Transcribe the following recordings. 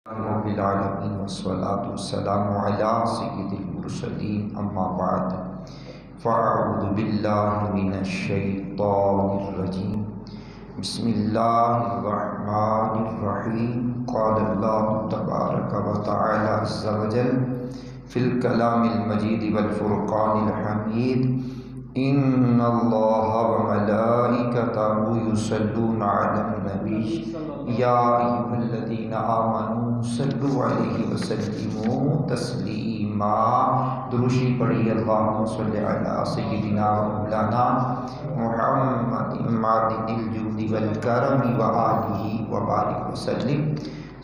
رب العالمین والصلاة والسلام علی سید المرسلین اما بعد فاعوذ باللہ من الشیطان الرجیم بسم اللہ الرحمن الرحیم قال اللہ تبارک و تعالی عز وجل فی الکلام المجید والفرقان الحمید ان اللہ وملائکتہ یصلون علی النبی یا ایھا الذین آمنوا صلوا علیہ وسلموا تسلیما۔ دروشی پڑھی اللہم صلی علی سیدنا و مولانا محمد معدن الجود والکرم و آلہ وبارک وسلم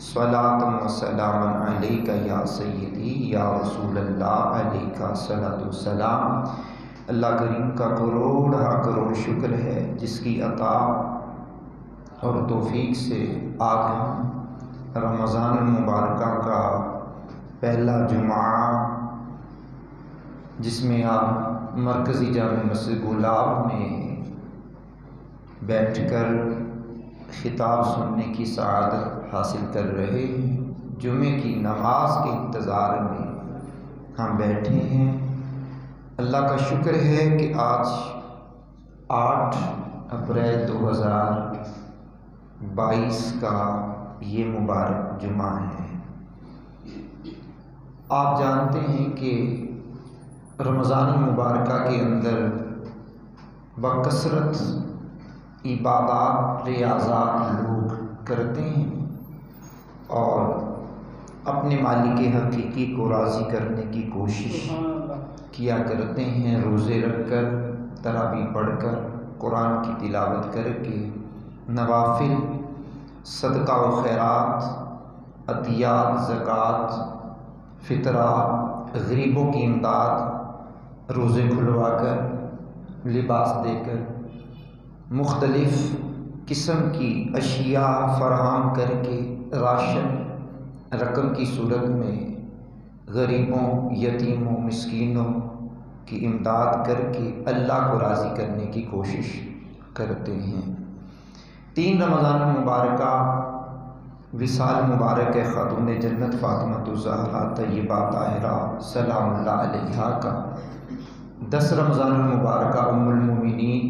صلاۃ و سلام علیک یا سیدی یا رسول اللہ علیک صلاۃ و سلام۔ اللہ کریم کا کروڑ شکر ہے جس کی عطا اور توفیق سے آج ہم رمضان المبارکہ کا پہلا جمعہ، جس میں آپ مرکزی جامع مسجد گلاب میں بیٹھ کر خطاب سننے کی سعادت حاصل کر رہے ہیں، جمعے کی نماز کے انتظار میں ہم بیٹھے ہیں۔ اللہ کا شکر ہے کہ آج 8 اپریل 2022 کا یہ مبارک جمعہ ہے۔ آپ جانتے ہیں کہ رمضان المبارکہ کے اندر بکثرت عبادات ریاضات لوگ کرتے ہیں اور اپنے مالک حقیقی کو راضی کرنے کی کوشش کیا کرتے ہیں، روزے رکھ کر، تراویح پڑھ کر، قرآن کی تلاوت کر کے، نوافل، صدقہ و خیرات، عطیات، زکوٰۃ، فطرہ، غریبوں کی امداد، روزے کھلوا کر، لباس دے کر، مختلف قسم کی اشیاء فراہم کر کے، راشن رقم کی صورت میں غریبوں، یتیموں، مسکینوں کی امداد کر کے اللہ کو راضی کرنے کی کوشش کرتے ہیں۔ 3 رمضان المبارکہ وصال مبارک خاتون جنت فاطمہ الزہرا طیبہ طاہرہ سلام اللہ علیہا کا، 10 رمضان المبارکہ ام المومنین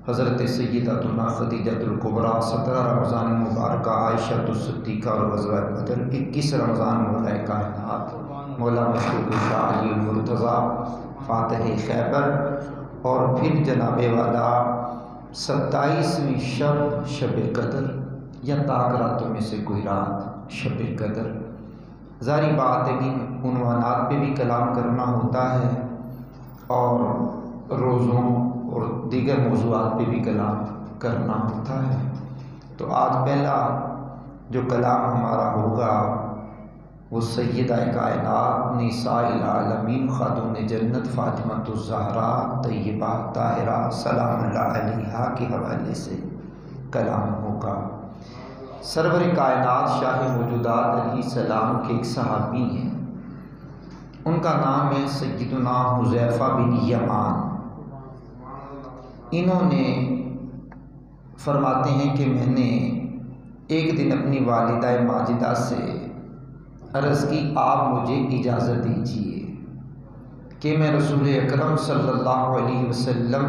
حضرت سیدتنا خدیجہ الکبریٰ، 17 رمضان المبارکہ عائشہ الصدیقہ اور غزوہ بدر، 21 رمضان مولا کائنات مولا مشہور شاہ علی المرتضیٰ فاتح خیبر، اور پھر جناب والا 27ویں شب قدر یا طاق راتوں میں سے کوئی رات شب قدر۔ ظاہری بات ہے کہ ان عنوانات پہ بھی کلام کرنا ہوتا ہے اور روزوں اور دیگر موضوعات پہ بھی کلام کرنا ہوتا ہے۔ تو آج پہلا جو کلام ہمارا ہوگا وہ سیدہ کائنات نساء العالمین خاتون جنت فاطمہ الزہرا طیبہ طاہرہ سلام اللہ علیہا کے حوالے سے کلام ہوگا۔ سرور کائنات شاہ موجودات علیہ السلام کے ایک صحابی ہیں، ان کا نام ہے سیدنا حذیفہ بن یمان۔ انہوں نے فرماتے ہیں کہ میں نے ایک دن اپنی والدہ ماجدہ سے عرض کی، آپ مجھے اجازت دیجیے کہ میں رسول اکرم صلی اللہ علیہ وسلم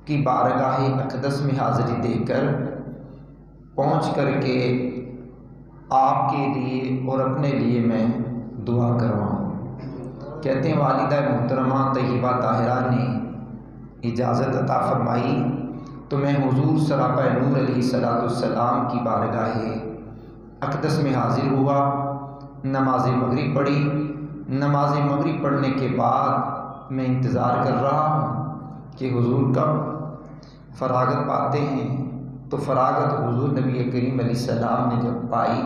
کی بارگاہ اقدس میں حاضری دے کر پہنچ کر کے آپ کے لیے اور اپنے لیے میں دعا کرواؤں۔ کہتے ہیں والدہ محترمہ طیبہ طاہرہ نے اجازت عطا فرمائی تو میں حضور سراپا نور علیہ السلام کی بارگاہ اقدس میں حاضر ہوا، نماز مغرب پڑھی۔ نماز مغرب پڑھنے کے بعد میں انتظار کر رہا ہوں کہ حضور کب فراغت پاتے ہیں، تو فراغت حضور نبی کریم علیہ السلام نے جب پائی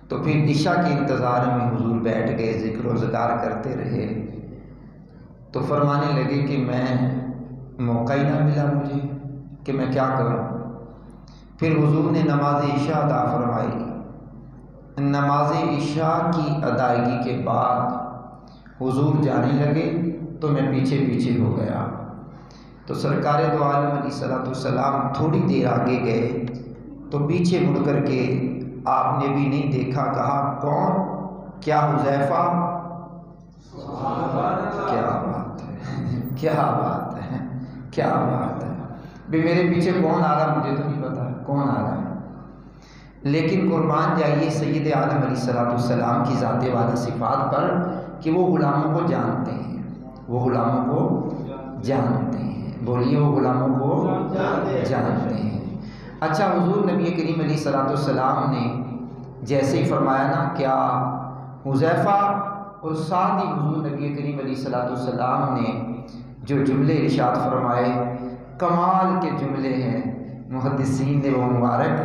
تو پھر عشاء کے انتظار میں حضور بیٹھ گئے، ذکر و اذکار کرتے رہے۔ تو فرمانے لگے کہ میں موقع ہی نہ ملا مجھے کہ میں کیا کروں۔ پھر حضور نے نماز عشاء ادا فرمائی۔ نماز عشاء کی ادائیگی کے بعد حضور جانے لگے تو میں پیچھے پیچھے ہو گیا۔ تو سرکار دو عالم علیہ السلام تھوڑی دیر آگے گئے تو پیچھے مڑ کر کے آپ نے بھی نہیں دیکھا، کہا کون؟ کیا حذیفہ؟ کیا بات ہے، کیا بات ہے، کیا بات ہے۔ بھی میرے پیچھے کون آ رہا مجھے تو نہیں پتا کون آ رہا ہے، لیکن قربان جائیے سید عالم علیہ السلام کی ذات والا صفات پر کہ وہ غلاموں کو جانتے ہیں، وہ غلاموں کو جانتے ہیں، بولیے وہ غلاموں کو جانتے ہیں۔ اچھا، حضور نبی کریم علیہ السلام نے جیسے ہی فرمایا نا کیا حذیفہ، اور ساتھ ہی حضور نبی کریم علیہ السلام نے جو جملے ارشاد فرمائے کمال کے جملے ہیں، محدثین نے وہ مبارک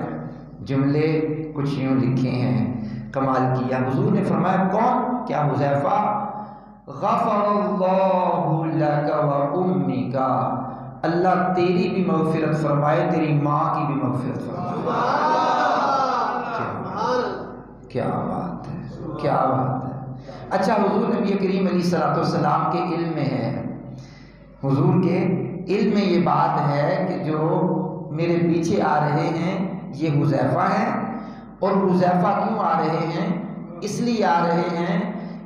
جملے کچھ یوں لکھے ہیں، کمال کیا۔ حضور نے فرمایا کون؟ کیا حذیفہ؟ غفر اللہ لک و امک، اللہ تیری بھی مغفرت فرمائے، تیری ماں کی بھی مغفرت فرمائے۔ کیا بات ہے، کیا بات ہے۔ اچھا، حضور نبی کریم علیہ السلام کے علم میں ہے، حضور کے علم میں یہ بات ہے کہ جو میرے پیچھے آ رہے ہیں یہ حذیفہ ہیں، اور حذیفہ کیوں آ رہے ہیں؟ اس لیے آ رہے ہیں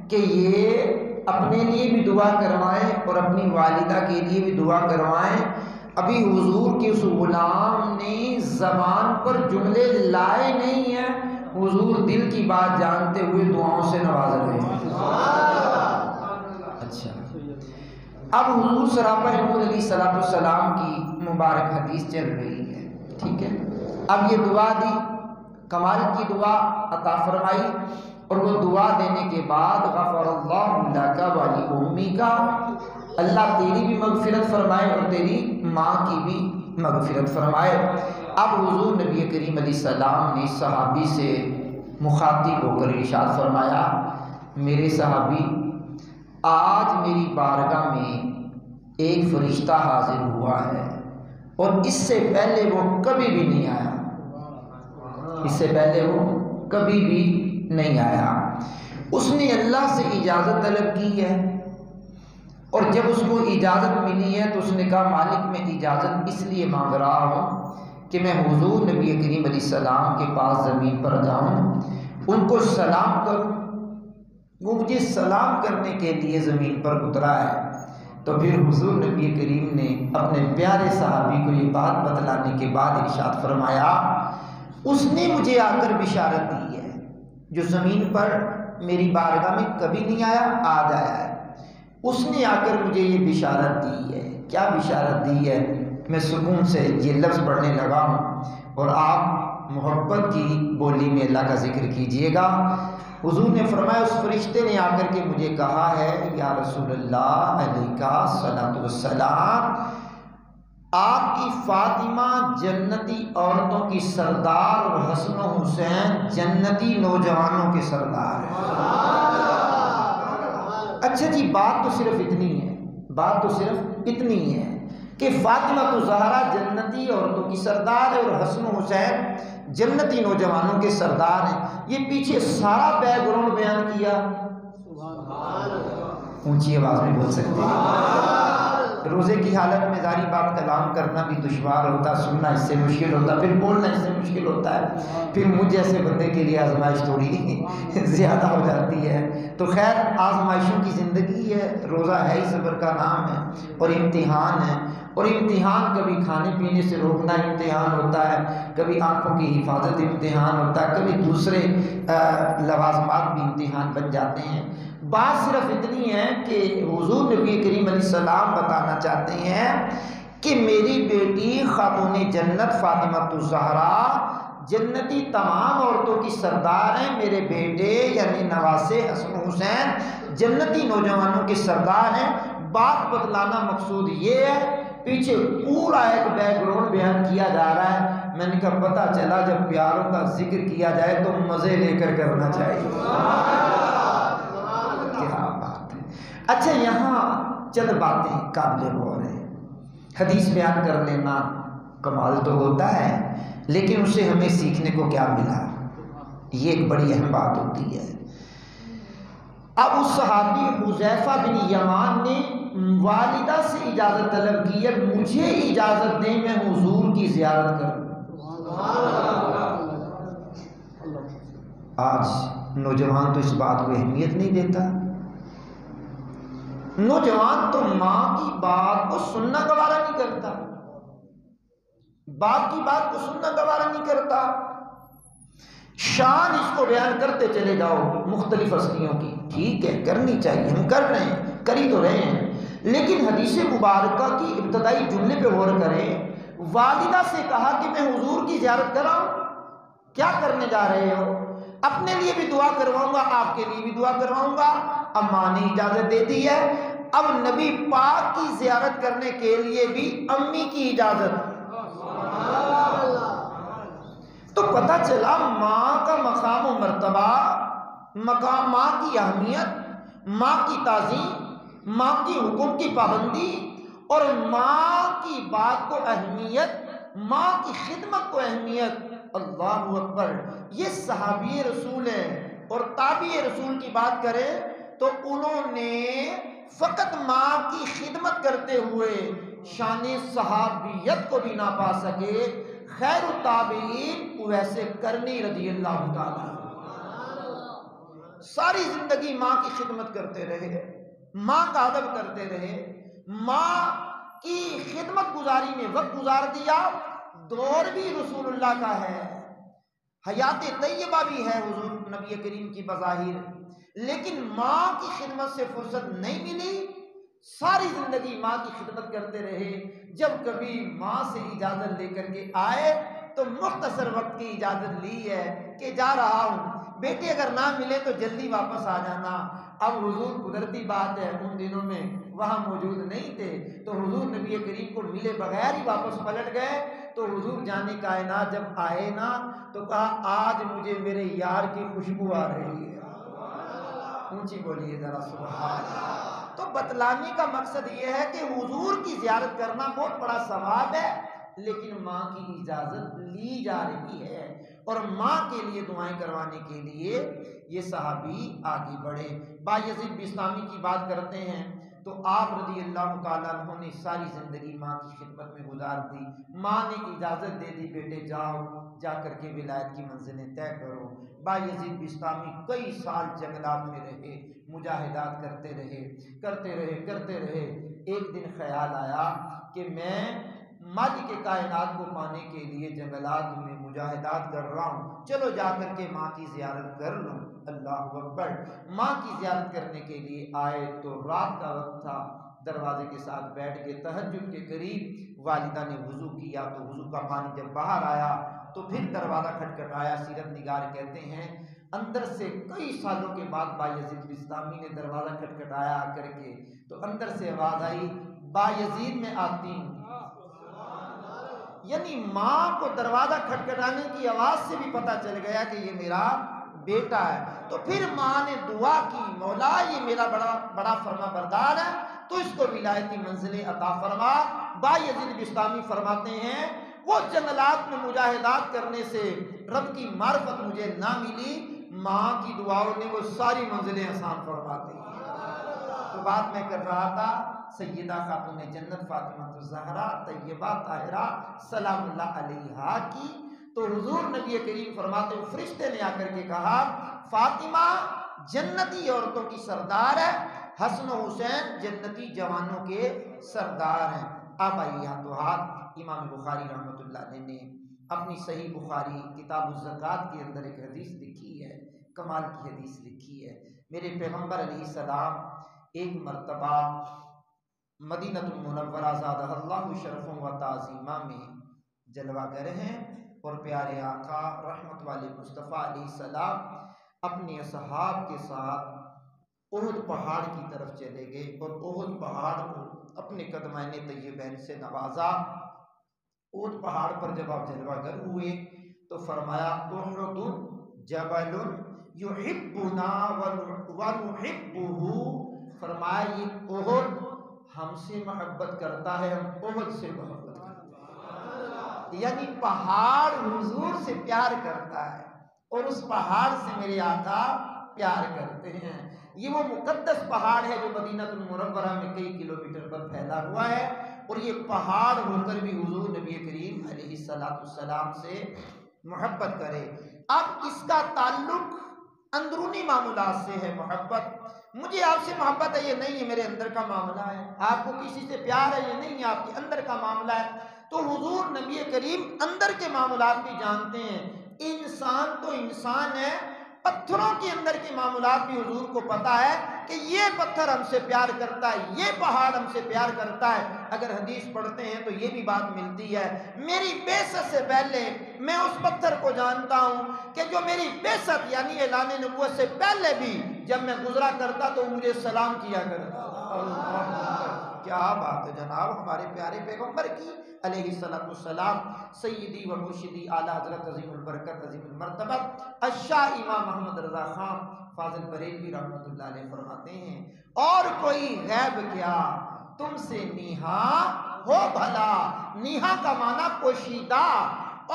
کہ یہ اپنے لیے بھی دعا کروائیں اور اپنی والدہ کے لیے بھی دعا کروائیں۔ ابھی حضور کے اس غلام نے زبان پر جملے لائے نہیں ہیں، حضور دل کی بات جانتے ہوئے دعاؤں سے نواز رہے ہیں۔ اچھا، اب حضور سراپا نور علیہ السلام کی مبارک حدیث چل رہی ہے، ٹھیک ہے۔ اب یہ دعا دی، کمال کی دعا عطا فرمائی، اور وہ دعا دینے کے بعد غفر اللہ لک و لامک، اللہ تیری بھی مغفرت فرمائے اور تیری ماں کی بھی مغفرت فرمائے۔ اب حضور نبی کریم علیہ السلام نے صحابی سے مخاطب ہو کر ارشاد فرمایا، میرے صحابی، آج میری بارگاہ میں ایک فرشتہ حاضر ہوا ہے، اور اس سے پہلے وہ کبھی بھی نہیں آیا، اس سے پہلے وہ کبھی بھی نہیں آیا۔ اس نے اللہ سے اجازت طلب کی ہے، اور جب اس کو اجازت ملی ہے تو اس نے کہا مالک میں اجازت اس لیے مانگ رہا ہوں کہ میں حضور نبی کریم علیہ السلام کے پاس زمین پر جاؤں، ان کو سلام کروں۔ وہ مجھے سلام کرنے کے لیے زمین پر اترا ہے۔ تو پھر حضور نبی کریم نے اپنے پیارے صحابی کو یہ بات بتلانے کے بعد ارشاد فرمایا، اس نے مجھے آ کر بشارت دی ہے، جو زمین پر میری بارگاہ میں کبھی نہیں آیا، آج آیا ہے، اس نے آ کر مجھے یہ بشارت دی ہے۔ کیا بشارت دی ہے؟ میں سکون سے یہ لفظ پڑھنے لگا ہوں، اور آپ محبت کی بولی میں اللہ کا ذکر کیجئے گا۔ حضور نے فرمایا اس فرشتے نے آ کر کے مجھے کہا ہے، یا رسول اللہ علیہ الصلوۃ والسلام، آپ کی فاطمہ جنتی عورتوں کی سردار اور حسن و حسین جنتی نوجوانوں کے سردار ہیں۔ اچھا جی، بات تو صرف اتنی ہے، بات تو صرف اتنی ہے کہ فاطمہ تو زہرا جنتی عورتوں کی سردار ہے اور حسن و حسین جنتی نوجوانوں کے سردار ہیں۔ یہ پیچھے سارا بیک گراؤنڈ بیان کیا، اونچی آواز میں بول سکتے ہیں۔ روزے کی حالت میں ظاہری بات کلام کرنا بھی دشوار ہوتا، سننا اس سے مشکل ہوتا، پھر بولنا اس سے مشکل ہوتا ہے، پھر مجھ جیسے بندے کے لیے آزمائش تھوڑی زیادہ ہو جاتی ہے۔ تو خیر، آزمائشوں کی زندگی ہے، روزہ ہے ہی صبر کا نام ہے، اور امتحان ہے، اور امتحان کبھی کھانے پینے سے روکنا امتحان ہوتا ہے، کبھی آنکھوں کی حفاظت امتحان ہوتا ہے، کبھی دوسرے لوازمات بھی امتحان بن جاتے ہیں۔ بات صرف اتنی ہے کہ حضور نبی کریم علیہ السلام بتانا چاہتے ہیں کہ میری بیٹی خاتون جنت فاطمہ الزہرا جنتی تمام عورتوں کی سردار ہیں، میرے بیٹے یعنی نواسے حسن حسین جنتی نوجوانوں کے سردار ہیں۔ بات بتلانا مقصود یہ ہے، پیچھے پورا ایک بیک گراؤنڈ بیان کیا جا رہا ہے۔ میں نے کہا پتہ چلا جب پیاروں کا ذکر کیا جائے تو مزے لے کر کرنا چاہیے۔ اچھا، یہاں چند باتیں قابل غور ہیں۔ حدیث بیان کر لینا کمال تو ہوتا ہے، لیکن اس سے ہمیں سیکھنے کو کیا ملا، یہ ایک بڑی اہم بات ہوتی ہے۔ اب اس صحابی حذیفہ بن یمان نے والدہ سے اجازت طلب کی ہے، مجھے اجازت دیں میں حضور کی زیارت کروں۔ آج نوجوان تو اس بات کو اہمیت نہیں دیتا. نوجوان تو ماں کی بات کو سننا گوارا نہیں کرتا، باپ کی بات کو سننا گوارا نہیں کرتا. شان اس کو بیان کرتے چلے جاؤ مختلف ہستیوں کی، ٹھیک ہے کرنی چاہیے، ہم کر رہے ہیں، کر ہی تو رہے ہیں، لیکن حدیث مبارکہ کی ابتدائی جملے پہ غور کریں. والدہ سے کہا کہ میں حضور کی زیارت کراؤں. کیا کرنے جا رہے ہو؟ اپنے لیے بھی دعا کرواؤں گا، آپ کے لیے بھی دعا کرواؤں گا. اب ماں نے اجازت دے دی ہے، اب نبی پاک کی زیارت کرنے کے لیے بھی امی کی اجازت. تو پتہ چلا ماں کا مقام و مرتبہ، مقام، ماں کی اہمیت، ماں کی تعظیم، ماں کی حکم کی پابندی اور ماں کی بات کو اہمیت، ماں کی خدمت کو اہمیت. اللہ اکبر. یہ صحابی رسول ہیں اور تابعی رسول کی بات کریں تو انہوں نے فقط ماں کی خدمت کرتے ہوئے شان صحابیت کو بھی نہ پا سکے. خیر التابعین ویسے کرنی رضی اللہ تعالیٰ ساری زندگی ماں کی خدمت کرتے رہے، ماں کا ادب کرتے رہے، ماں کی خدمت گزاری میں وقت گزار دیا. دور بھی رسول اللہ کا ہے، حیات طیبہ بھی ہے حضور نبی کریم کی بظاہر، لیکن ماں کی خدمت سے فرصت نہیں ملی. ساری زندگی ماں کی خدمت کرتے رہے. جب کبھی ماں سے اجازت لے کر کے آئے تو مختصر وقت کی اجازت لی ہے کہ جا رہا ہوں، بیٹے اگر نہ ملے تو جلدی واپس آ جانا. اب حضور قدرتی بات ہے ان دنوں میں وہاں موجود نہیں تھے، تو حضور نبی کریم کو ملے بغیر ہی واپس پلٹ گئے. تو حضور جانے کائنات جب آئے نا تو کہا آج مجھے میرے یار کی خوشبو آ رہی ہے. اونچی بولیے ذرا سبحان اللہ. تو بتلانے کا مقصد یہ ہے کہ حضور کی زیارت کرنا بہت بڑا ثواب ہے، لیکن ماں کی اجازت لی جا رہی ہے اور ماں کے لیے دعائیں کروانے کے لیے یہ صحابی آگے بڑھے. بایزید بستامی کی بات کرتے ہیں تو آپ رضی اللہ تعالیٰ عنہ نے ساری زندگی ماں کی خدمت میں گزار دی. ماں نے اجازت دے دی بیٹے جاؤ، جا کر کے ولایت کی منزلیں طے کرو. بایزید بستامی کئی سال جنگلات میں رہے، مجاہدات کرتے رہے کرتے رہے کرتے رہے. ایک دن خیال آیا کہ میں مالک کائنات کو پانے کے لیے جنگلات میں مجاہدات کر رہا ہوں، چلو جا کر کے ماں کی زیارت کر لوں. اللہ اکبر. ماں کی زیارت کرنے کے لیے آئے تو رات کا وقت تھا، دروازے کے ساتھ بیٹھ کے تہجد کے قریب والدہ نے وضو کیا تو وضو کا پانی جب باہر آیا تو پھر دروازہ کھٹکھٹایا. سیرت نگار کہتے ہیں اندر سے کئی سالوں کے بعد بایزید بستامی نے دروازہ کھٹکھٹایا آ کر کے تو اندر سے آواز آئی بایزید میں آتی ہوں. یعنی ماں کو دروازہ کھٹکھٹانے کی آواز سے بھی پتہ چل گیا کہ یہ میرا بیٹا ہے. تو پھر ماں نے دعا کی مولا یہ میرا بڑا فرما بردار ہے تو اس کو ولایتی منزلیں عطا فرما. بایزید بستامی فرماتے ہیں وہ جنگلات میں مجاہدات کرنے سے رب کی معرفت مجھے نہ ملی، ماں کی دعاؤں نے وہ ساری منزلیں آسان فرما دی. تو بات میں کر رہا تھا سیدہ خاتون جنت فاطمہ الزہرا طیبہ طاہرہ سلام اللہ علیہا کی. تو حضور نبی کریم فرماتے ہیں فرشتے نے آ کر کے کہا فاطمہ جنتی عورتوں کی سردار ہے، حسن و حسین جنتی جوانوں کے سردار ہیں. اب آئیے ہاتھوں ہاتھ امام بخاری رحمۃ اللہ علیہ نے اپنی صحیح بخاری کتاب الزکوٰۃ کے اندر ایک حدیث لکھی ہے، کمال کی حدیث لکھی ہے. میرے پیغمبر علیہ السلام ایک مرتبہ مدینہ المنورہ زادہ اللہ شرف و تعظیمہ میں جلوہ گر ہیں اور پیارے آقا رحمت والے مصطفیٰ علیہ السلام اپنے اصحاب کے ساتھ احد پہاڑ کی طرف چلے گئے اور احد پہاڑ کو اپنے قدمین طیبین سے نوازا. احد پہاڑ پر جب آپ جلوہ گر ہوئے تو فرمایا احد جبل یحبنا ونحبہ. فرمایا یہ احد ہم سے محبت کرتا ہے، ہم احد سے محبت کرتے ہیں. یعنی پہاڑ حضور سے پیار کرتا ہے اور اس پہاڑ سے میرے آقا پیار کرتے ہیں. یہ وہ مقدس پہاڑ ہے جو مدینہ المنورہ میں کئی کلومیٹر پر پھیلا ہوا ہے اور یہ پہاڑ ہو کر بھی حضور نبی کریم علیہ السلام سے محبت کرے. اب اس کا تعلق بیرونی معاملات سے ہے محبت، مجھے آپ سے محبت ہے، یہ نہیں ہے میرے اندر کا معاملہ ہے، آپ کو کسی سے پیار ہے، یہ نہیں ہے آپ کے اندر کا معاملہ ہے۔ تو حضور نبی کریم اندر کے معاملات بھی جانتے ہیں۔ انسان تو انسان ہے، پتھروں کے اندر کے معاملات بھی حضور کو پتا ہے کہ یہ پتھر ہم سے پیار کرتا ہے، یہ پہاڑ ہم سے پیار کرتا ہے۔ اگر حدیث پڑھتے ہیں تو یہ بھی بات ملتی ہے، میری بعثت سے پہلے میں اس پتھر کو جانتا ہوں کہ جو میری بعثت یعنی اعلان نبوت سے پہلے بھی جب میں گزرا کرتا تو مجھے سلام کیا کرتا۔ کیا بات ہے جناب، ہمارے پیارے پیغمبر کی علیہ السلام، سیدی و مرشدی اعلیٰ حضرت عظیم البرکت عظیم المرتبت الشاہ امام محمد رضا خان فاضل بریلوی رحمۃ اللہ علیہ فرماتے ہیں، اور کوئی غیب کیا تم سے نیہا ہو بھلا، نیہا کا معنی پوشیدہ،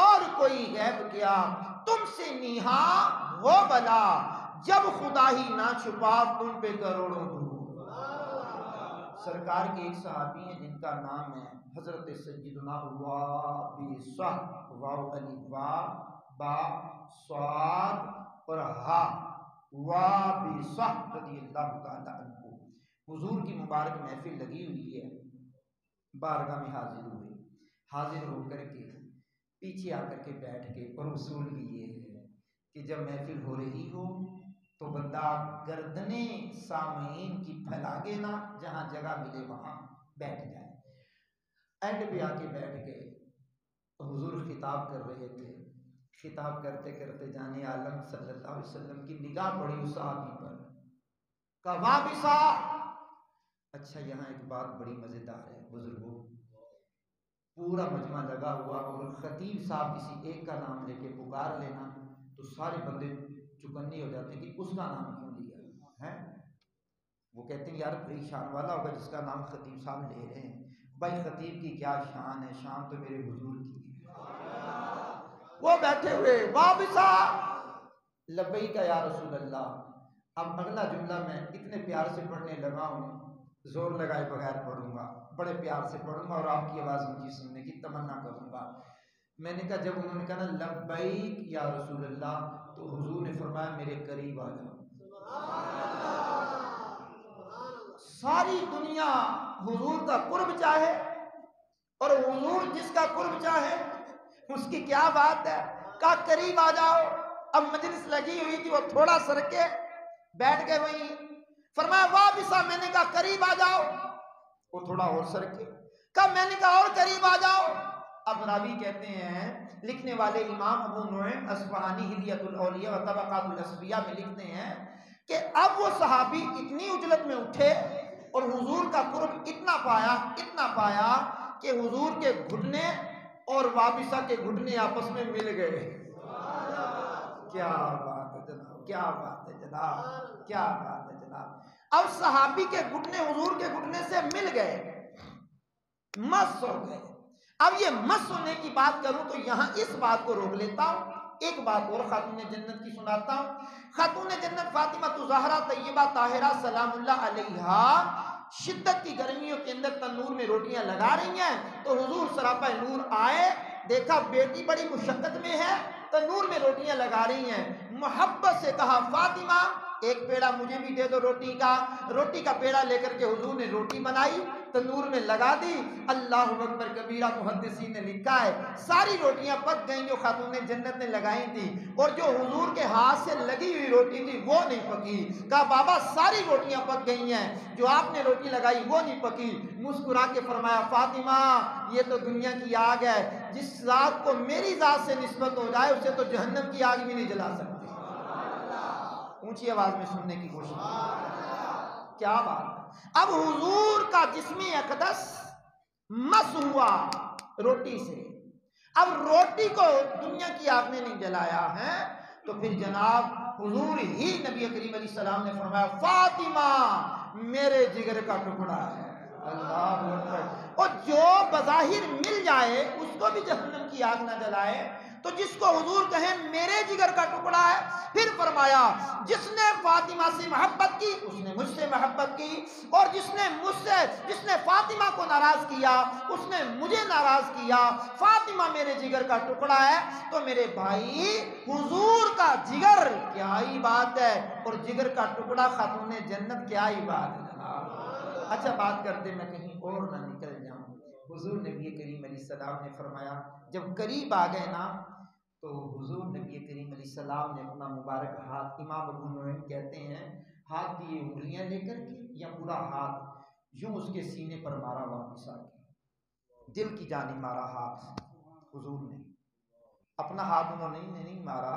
اور کوئی غیب کیا تم سے نیہا ہو بھلا، جب خدا ہی نہ چھپا تم پہ کروڑوں دور۔ سرکار کے ایک صحابی ہیں جن کا نام ہے حضرت سیدنا وابصہ، واو الف واو با صاد اور ہا، وابصہ رضی اللہ تعالی عنہ۔ حضور کی مبارک محفل لگی ہوئی ہے، بارگاہ میں حاضر ہوئے، حاضر ہو کر کے پیچھے آ کر کے بیٹھ کے، اور اصول بھی یہ ہے کہ جب محفل ہو رہی ہو تو بندہ گردنیں سامعین کی پھیلا گے نا، جہاں جگہ ملے وہاں بیٹھ جائے۔ اینڈ پہ آ کے بیٹھ گئے، حضور خطاب کر رہے تھے، خطاب کرتے کرتے جانے عالم صلی اللہ علیہ وسلم کی نگاہ پڑی اس صحابی پر، کہا وابصہ۔ اچھا یہاں ایک بات بڑی مزیدار ہے بزرگوں، پورا مجمع لگا ہوا اور خطیب صاحب کسی ایک کا نام لے کے پکار لینا تو سارے بندے چکنے ہو جاتے ہیں کہ اس کا نام کیوں لیا ہے۔ وہ کہتے ہیں یار بڑی شان والا ہوگا جس کا نام خطیب صاحب لے رہے ہیں۔ بھائی خطیب کی کیا شان ہے، شان تو میرے حضور کی ہے۔ وہ بیٹھے ہوئے وابصہ لبیک یا رسول اللہ۔ اب اگلا جملہ میں اتنے پیار سے پڑھنے لگا ہوں، زور لگائے بغیر پڑھوں گا، بڑے پیار سے پڑھوں گا اور آپ کی آواز مجھے سننے کی تمنا کروں گا۔ میں نے کہا جب انہوں نے کہا نا لبیک یا رسول اللہ تو حضور نے فرمایا میرے قریب آ جاؤ۔ ساری دنیا حضور کا قرب چاہے اور حضور جس کا قرب چاہے اس کی کیا بات ہے، کہا قریب آ جاؤ۔ اب مجلس لگی ہوئی تھی، وہ تھوڑا سرکے بیٹھ گئے وہیں، فرمایا وابصہ، میں نے کہا قریب آ جاؤ، وہ تھوڑا اور سرکے، کہا میں نے کہا اور قریب آ جاؤ۔ اب راوی کہتے ہیں، لکھنے والے امام ابو نعیم اصفہانی حلیۃ الاولیاء و طبقات الاصفیاء میں لکھتے ہیں کہ اب وہ صحابی اتنی عجلت میں اٹھے اور حضور کا قرب اتنا پایا کہ حضور کے گھٹنے اور وابصہ کے گھٹنے آپس میں مل گئے۔ کیا بات ہے جناب، کیا بات ہے جناب، کیا بات ہے جناب۔ اب صحابی کے گھٹنے حضور کے گھٹنے سے مل گئے، مس ہو گئے۔ اب یہ مس ہونے کی بات کروں تو یہاں اس بات کو روک لیتا ہوں، ایک بات اور خاتون جنت کی سناتا ہوں۔ خاتون جنت فاطمہ زہرا طیبہ طاہرہ سلام اللہ علیہا شدت کی گرمیوں کے اندر تنور میں روٹیاں لگا رہی ہیں تو حضور سراپا نور آئے، دیکھا بیٹی بڑی مشقت میں ہے، تنور میں روٹیاں لگا رہی ہیں، محبت سے کہا فاطمہ ایک پیڑا مجھے بھی دے دو روٹی کا پیڑا لے کر کے حضور نے روٹی بنائی، تنور میں لگا دی۔ اللہ اکبر کبیرہ، محدثین نے لکھا ہے ساری روٹیاں پک گئیں جو خاتون جنت نے لگائی تھی، اور جو حضور کے ہاتھ سے لگی ہوئی روٹی تھی وہ نہیں پکی۔ کہا بابا ساری روٹیاں پک گئی ہیں، جو آپ نے روٹی لگائی وہ نہیں پکی۔ مسکرا کے فرمایا فاطمہ یہ تو دنیا کی آگ ہے، جس ذات کو میری ذات سے نسبت ہو جائے اسے تو جہنم کی آگ بھی نہیں جلا سکتی۔ اونچی آواز میں سننے کی کوشش کی۔ کیا بات۔ اب حضور کا جسم اقدس مس ہوا روٹی سے، اب روٹی کو دنیا کی آگ نے نہیں جلایا ہے تو پھر جناب حضور ہی نبی کریم علیہ السلام نے فرمایا فاطمہ میرے جگر کا ٹکڑا ہے۔ اللہ اکبر۔ اور جو بظاہر مل جائے اس کو بھی جہنم کی آگ نہ جلائے تو جس کو حضور کہیں میرے جگر کا ٹکڑا ہے. پھر فرمایا جس نے فاطمہ سے محبت کی اس نے مجھ سے محبت کی، اور جس نے فاطمہ کو ناراض کیا اس نے مجھے ناراض کیا. فاطمہ میرے جگر کا ٹکڑا ہے تو میرے بھائی حضور کا جگر کیا ہی بات ہے، اور جگر کا ٹکڑا خاتون جنت کیا ہی بات ہے جناب. اچھا بات کرتے میں کہیں اور نہ نکل جاؤں. حضور نبی کریم علیہ السلام نے فرمایا جب قریب آ گئے نا تو حضور نبی کریم علیہ السلام نے اپنا مبارک ہاتھ، امام ابو نعیم کہتے ہیں ہاتھ کی یہ انگلیاں لے کر کے یا پورا ہاتھ یوں اس کے سینے پر مارا، واپس آ کے دل کی جانب مارا ہاتھ حضور نے. اپنا ہاتھ انہوں نے نہیں مارا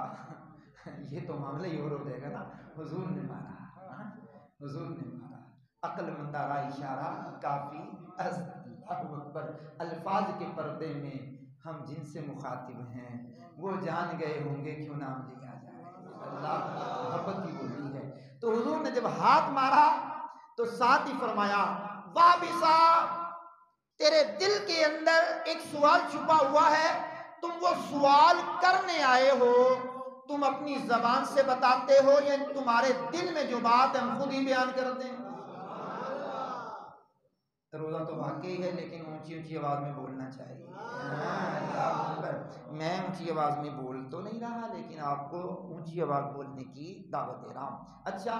یہ تو معاملہ ہی اور ہو جائے گا نا. حضور نے مارا، حضور نے مارا. عقل مندارا اشارہ کافی از اللہ اکبر. الفاظ کے پردے میں ہم جن سے مخاطب ہیں وہ جان گئے ہوں گے کیوں نام لیا جائے. اللہ محبت کی بولی ہے. تو حضور نے جب ہاتھ مارا تو ساتھ ہی فرمایا وابسا تیرے دل کے اندر ایک سوال چھپا ہوا ہے، تم وہ سوال کرنے آئے ہو، تم اپنی زبان سے بتاتے ہو یا تمہارے دل میں جو بات ہے ہم خود ہی بیان کرتے ہیں. روزہ تو واقعی ہے لیکن اونچی اونچی آواز میں بولنا چاہیے. میں اونچی آواز میں بول تو نہیں رہا لیکن آپ کو اونچی آواز بولنے کی دعوت دے رہا ہوں. اچھا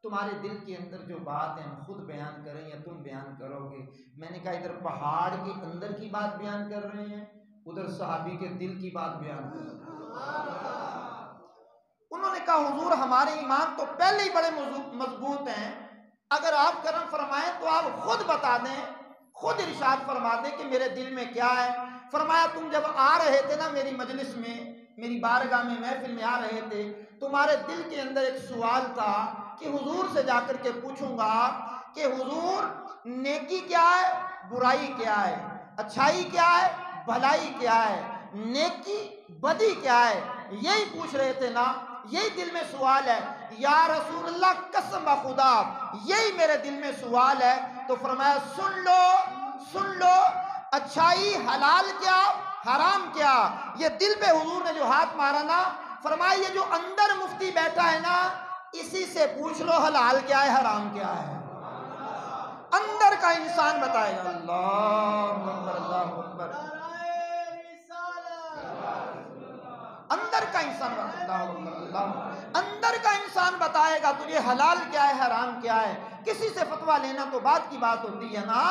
تمہارے دل کے اندر جو بات ہے ہم خود بیان کریں یا تم بیان کرو گے؟ میں نے کہا ادھر پہاڑ کے اندر کی بات بیان کر رہے ہیں، ادھر صحابی کے دل کی بات بیان کر رہے ہیں. انہوں نے کہا حضور ہمارے ایمان تو پہلے ہی بڑے مضبوط ہیں، اگر آپ کرم فرمائیں تو آپ خود بتا دیں، خود ارشاد فرما دیں کہ میرے دل میں کیا ہے. فرمایا تم جب آ رہے تھے نا میری مجلس میں، میری بارگاہ میں محفل میں آ رہے تھے، تمہارے دل کے اندر ایک سوال تھا کہ حضور سے جا کر کے پوچھوں گا کہ حضور نیکی کیا ہے، برائی کیا ہے، اچھائی کیا ہے، بھلائی کیا ہے، نیکی بدی کیا ہے. یہی پوچھ رہے تھے نا، یہی دل میں سوال ہے. یا رسول اللہ قسم خدا یہی میرے دل میں سوال ہے. تو فرمایا سن لو اچھائی حلال کیا حرام کیا. یہ دل پہ حضور نے جو ہاتھ مارا نا، فرمایا یہ جو اندر مفتی بیٹھا ہے نا اسی سے پوچھ لو حلال کیا ہے حرام کیا ہے. اندر کا انسان بتائے گا. اللہ اکبر اللہ اکبر. اندر کا انسان اندر کا انسان بتائے گا تجھے حلال کیا ہے حرام کیا ہے. کسی سے فتویٰ لینا تو بات کی بات ہوتی ہے نا.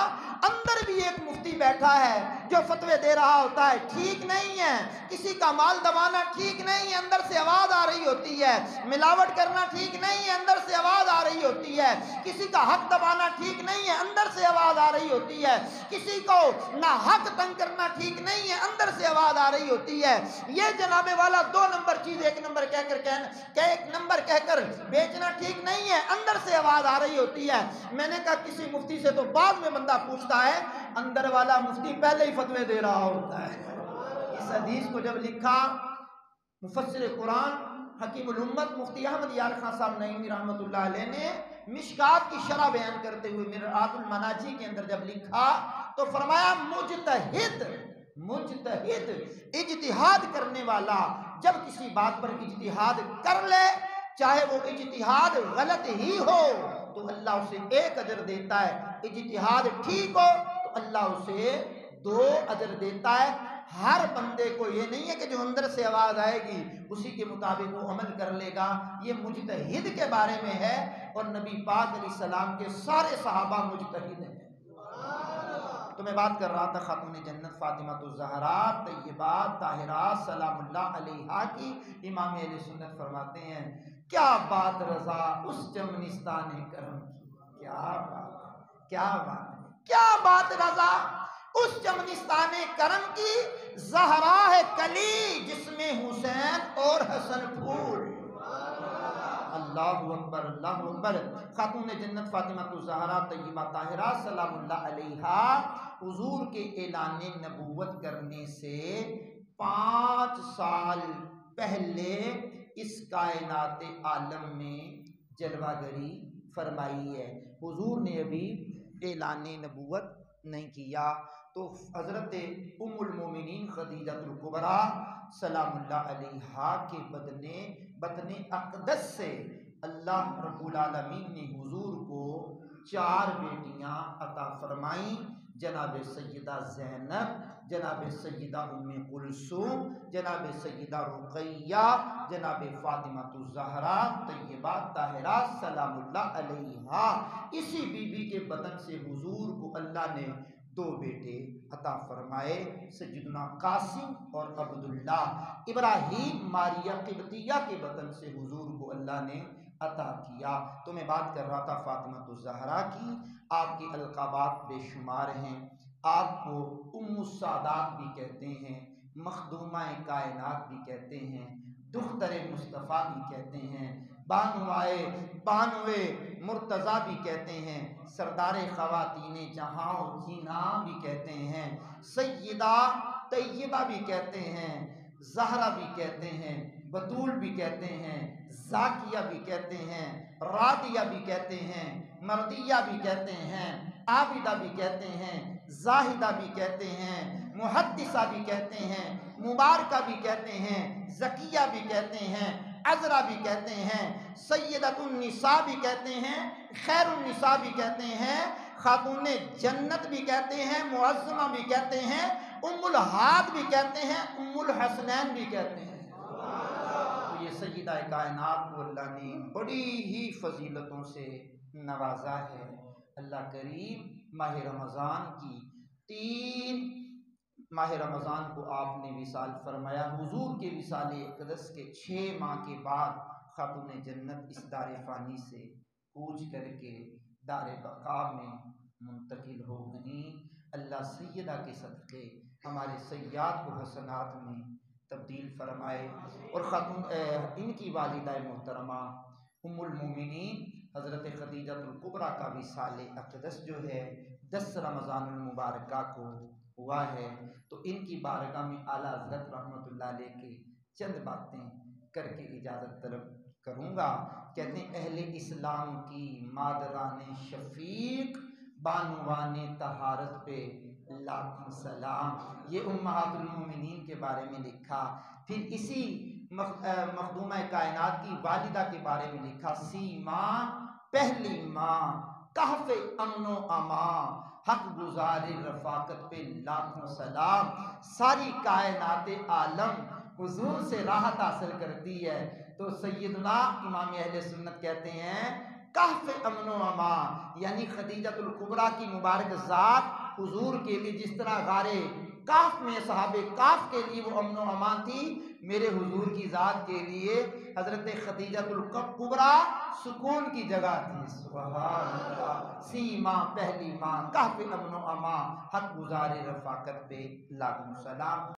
اندر بھی ایک مفتی بیٹھا ہے جو فتوے دے رہا ہوتا ہے، ٹھیک نہیں ہے. کسی کا مال دبانا ٹھیک نہیں ہے، اندر سے آواز آ رہی ہوتی ہے. ملاوٹ کرنا ٹھیک نہیں ہے، اندر سے آواز آ رہی ہوتی ہے. کسی کا حق دبانا ٹھیک نہیں ہے، اندر سے آواز آ رہی ہوتی ہے. کسی کو نہ حق تنگ کرنا ٹھیک نہیں ہے، اندر سے آواز آ رہی ہوتی ہے. یہ جناب والا دو نمبر چیز ایک نمبر کہہ کر بیچنا ٹھیک نہیں ہے، اندر سے آواز آ رہی ہوتی ہے. میں نے کہا کسی مفتی سے تو بعد میں بندہ پوچھتا ہے، اندر والا مفتی پہلے ہی فتوے دے رہا ہوتا ہے. اس حدیث کو جب لکھا مفسر قرآن حکیم الامت مفتی احمد یار خان صاحب نعیمی رحمۃ اللہ علیہ نے مشکات کی شرح بیان کرتے ہوئے مرآت المناجی کے اندر جب لکھا تو فرمایا مجتہد اجتہاد کرنے والا جب کسی بات پر اجتہاد کر لے، چاہے وہ اجتہاد غلط ہی ہو تو اللہ اسے 1 اجر دیتا ہے، اجتہاد ٹھیک ہو تو اللہ اسے 2 اجر دیتا ہے. ہر بندے کو یہ نہیں ہے کہ جو اندر سے آواز آئے گی اسی کے مطابق وہ عمل کر لے گا. یہ مجتہد کے بارے میں ہے، اور نبی پاک علیہ السلام کے سارے صحابہ مجتہد ہیں. تو میں بات کر رہا تھا خاتون جنت فاطمہ الزہرا طیبہ طاہرہ سلام اللہ علیہا کی. امام اہل سنت فرماتے ہیں کیا بات رضا اس چمنستان کرم کی. کیا بات رضا اس چمنستان کرم کی. زہرا ہے کلی جس میں حسین اور حسن پھول. اللہ اکبر اللہ اکبر. خاتون جنت فاطمہ الزہرا طیبہ طاہرہ سلام اللہ علیہا حضور کے اعلان نبوت کرنے سے 5 سال پہلے اس کائنات عالم میں جلوہ گری فرمائی ہے. حضور نے ابھی اعلان نبوت نہیں کیا. تو حضرت ام المومنین خدیجہ الکبریٰ سلام اللہ علیہا کے بدن اقدس سے اللہ رب العالمین نے حضور کو 4 بیٹیاں عطا فرمائیں، جناب سیدہ زینب، جناب سیدہ ام کلثوم، جناب سیدہ رقیہ، جناب فاطمہ الزہرا طیبہ طاہرہ سلام اللہ علیہا۔ اسی بی بی کے بدن سے حضور کو اللہ نے 2 بیٹے عطا فرمائے، سیدنا قاسم اور عبداللہ۔ ابراہیم ماریہ قبطیہ کے بدن سے حضور کو اللہ نے عطا کیا۔ تو میں بات کر رہا تھا فاطمہ الزہرا کی، آپ کی القابات بے شمار ہیں، آپ کو ام السادات بھی کہتے ہیں، مخدومہ کائنات بھی کہتے ہیں، دختر مصطفیٰ بھی کہتے ہیں، بانوے مرتضیٰ بھی کہتے ہیں، سردار خواتین جہاں و جینا بھی کہتے ہیں، سیدہ طیبہ بھی کہتے ہیں، زہرا بھی کہتے ہیں، بطول بھی کہتے ہیں، زاکیہ بھی کہتے ہیں، راضیہ بھی کہتے ہیں، مردیہ بھی کہتے ہیں، عابدہ بھی کہتے ہیں، زاہدہ بھی کہتے ہیں، محدثہ بھی کہتے ہیں، مبارکہ بھی کہتے ہیں، زکیہ بھی کہتے ہیں، عذرا بھی کہتے ہیں، سیدۃ النساء بھی کہتے ہیں، خیر النساء بھی کہتے ہیں، خاتون جنت بھی کہتے ہیں، معظمہ بھی کہتے ہیں، ام الہاد بھی کہتے ہیں، ام الحسنین بھی کہتے ہیں۔ تو یہ سیدہ کائنات کو اللہ نے بڑی ہی فضیلتوں سے نوازا ہے۔ اللہ کریم ماہ رمضان کی 3 ماہ رمضان کو آپ نے وصال فرمایا، حضور کے وصال اقدس کے 6 ماہ کے بعد خاتون جنت اس دار فانی سے کوچ کر کے دار بقا میں منتقل ہو گئیں۔ اللہ سیدہ کے صدقے ہمارے سیئات کو حسنات میں تبدیل فرمائے، اور خاتون ان کی والدہ محترمہ ام المومنین حضرت خدیجہ الکبریٰ کا وصال اقدس جو ہے 10 رمضان المبارکہ کو ہوا ہے، تو ان کی بارگاہ میں اعلیٰ حضرت رحمۃ اللہ علیہ کے چند باتیں کر کے اجازت طلب کروں گا۔ کہتے ہیں اہل اسلام کی مادران شفیق، بانوان طہارت پہ لاکھوں سلام، یہ امہات المومنین کے بارے میں لکھا۔ پھر اسی مخدومہ کائنات کی والدہ کے بارے میں لکھا، سیما پہلی ماں، کہف امن و امان، حق گزار رفاقت پہ لاکھوں سلام۔ ساری کائنات عالم حضور سے راحت حاصل کرتی ہے، تو سیدنا امام اہل سنت کہتے ہیں کہف امن و امان، یعنی خدیجہ الکبریٰ کی مبارک ذات حضور کے لیے جس طرح غار کہف میں صحابہ کہف کے لیے وہ امن و امان تھی، میرے حضور کی ذات کے لیے حضرت خدیجہ الکبریٰ سکون کی جگہ تھی۔ سبحان اللہ، سیما پہلی ماں، کہف امن و امان، حق گزار رفاقت پہ لاکھوں سلام۔